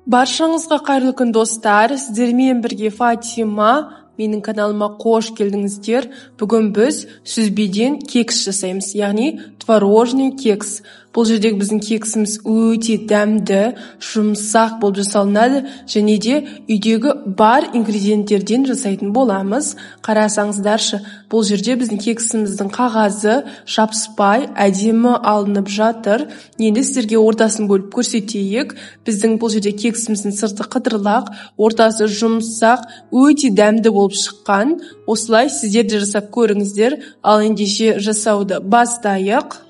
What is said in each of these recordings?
Баршаңызға қайырлы күн достар, сіздермен бірге Фатима, менің каналыма қош келдіңіздер. Бүгін біз сүзбеден кекс жасаймыз, яғни творожный кекс. Бұл жердегі біздің кексіміз өте дәмді, жұмсақ болып жасалынады, және де үйдегі бар ингредиенттерден жасайтын боламыз. Қарасаңыздаршы, бұл жерде біздің кексіміздің қағазы жабыспай, әдемі алынып жатыр. Енді сіздерге ортасын бөліп көрсетейік. Біздің бұл жерде кексіміздің сырты қыдырлақ, ортасы жұмсақ, өте дәмді болып шыққан. Осылай сіздер де жасап көріңіздер. Ал ендеше жасауды бастайық.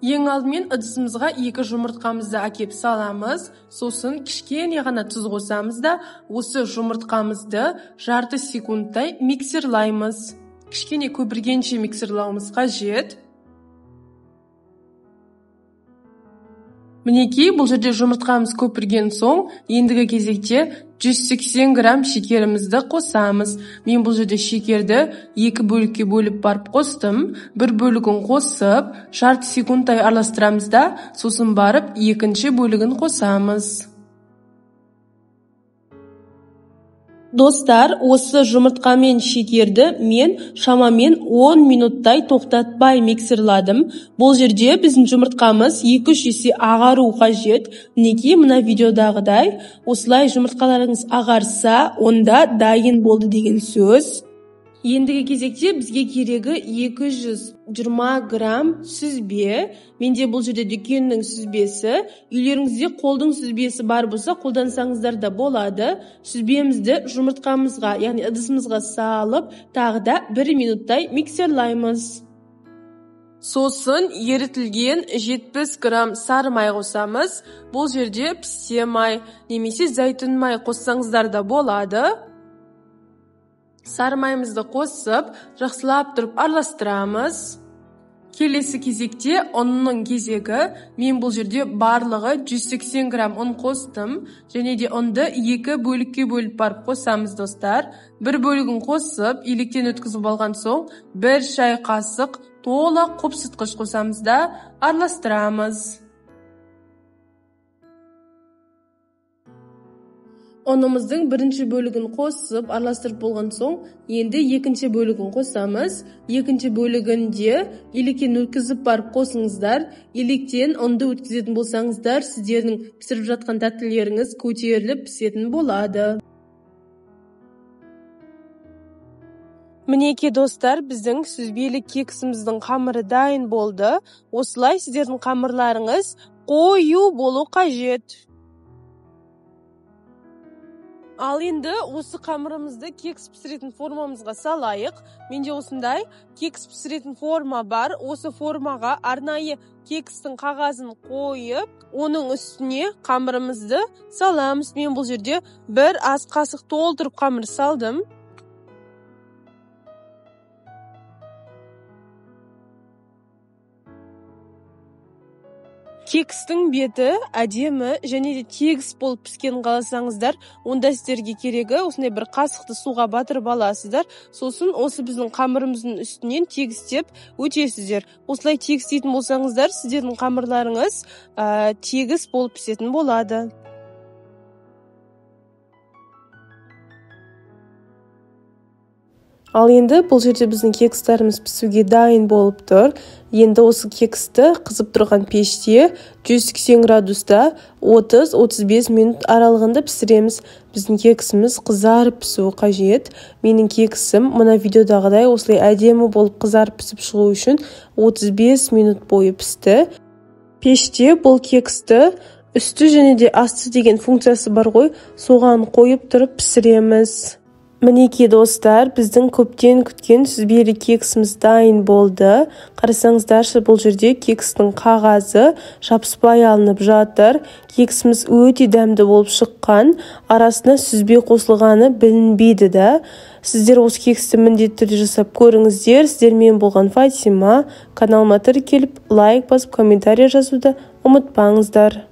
Ең алдымен ыдысымызға 2 жұмыртқамызды әкеп саламыз. Сосын кішкене ғана тұз қосамыз да, осы жұмыртқамызды жарты секундтай миксерлаймыз. Кішкене көпіргенше миксерлауымыз қажет. Мінекей, бұл жерде жұмыртқамыз көпірген соң, ендігі кезекте 180 грамм шекерімізді қосамыз. Мен бұл жерде шекерді 2 бөлікке бөліп барып қостым. 1 бөлігін қосып, жарты секундтай араластырамыз да, сосын барып екінші бөлігін қосамыз. Достар, осы жұмыртқамен шекерді мен шамамен 10 минуттай тоқтатпай миксерладым. Бұл жерде біздің жұмыртқамыз 2-3 есе ағару қажет. Мінекей, мына видеодағыдай, осылай жұмыртқаларыңыз ағарса, онда дайын болды деген сөз. Ендігі кезекте бізге керегі 220 грамм сүзбе. Менде бұл жерде дүкеннің сүзбесі. Үйлеріңізде қолдың сүзбесі бар болса, қолдансаңыздар да болады. Сүзбемізді жұмыртқамызға, яғни ыдысымызға салып, тағы да 1 минуттай миксерлаймыз. Сосын ерітілген 70 грамм сары май қосамыз. Бұл жерде пісте май немесе зәйтүн май қоссаңыздар да болады. Сары майымызды қосып, жақсылап тұрып араластырамыз. Келесі кезекте ұнның кезегі. Мен бұл жерде барлығы 180 грамм ұн қостым. Және де ұнды 2 бөлікке бөліп барып қосамыз, достар. 1 бөлігін қосып, електен өткізіп алған соң, 1 шай қасық толық қопсытқыш қосамыз да араластырамыз. Ұнымыздың 1-ші бөлігін қосып, араластырып болған соң, енді 2-ші бөлігін қосамыз. 2-ші бөлігінде електен өткізіп барып қосыңыздар. Електен ұнды өткізетін болсаңыздар, сіздердің пісіріп жатқан тәттілеріңіз көтеріліп пісетін болады. Мінекей достар, біздің сүзбелі кексіміздің қамыры дайын болды. Осылай сіздердің қамырларыңыз қою болу қажет. Ал енді осы қамырымызды кекс пісіретін формамызға салайық. Менде осындай кекс пісіретін форма бар. Осы формаға арнайы кекстің қағазын қойып, оның үстіне қамырымызды саламыз. Мен бұл жерде 1 ас қасық толтырып қамыр салдым. Кекстің беті әдемі және де тегіс болып піскен қаласаңыздар, онда сіздерге керегі осындай 1 қасықты суға батырып аласыздар. Сосын осы біздің қамырымыздың үстінен тегістеп өтесіздер. Осылай тегістейтін болсаңыздар, сіздердің қамырларыңыз тегіс болып пісетін болады. Ал енді бұл жерде біздің кекстарымыз пісуге дайын болып тұр. Енді осы кексті қызып тұрған пеште 180 градуста 30-35 минут аралығында пісіреміз. Біздің кексіміз қызарып пісуі қажет. Менің кексім мына видеодағыдай осылай әдемі болып қызарып пісіп шығу үшін 35 минут бойы пісті. Пеште бұл кексті үсті және де асты деген функциясы бар ғой, соған қойып тұрып пісіреміз. Мінекей достар, біздің көптен күткен сүзбелі кексіміз дайын болды. Қарасаңыздаршы, бұл жерде кекстің қағазы жабыспай алынып жатыр. Кексіміз өте дәмді болып шыққан. Арасына сүзбе қосылғаны білінбейді да. Сіздер осы кексті міндетті түрде жасап көріңіздер. Сіздермен болған Фатима. Каналыма тіркеліп, лайк басып, комментарий жазуды ұмытпаңыздар.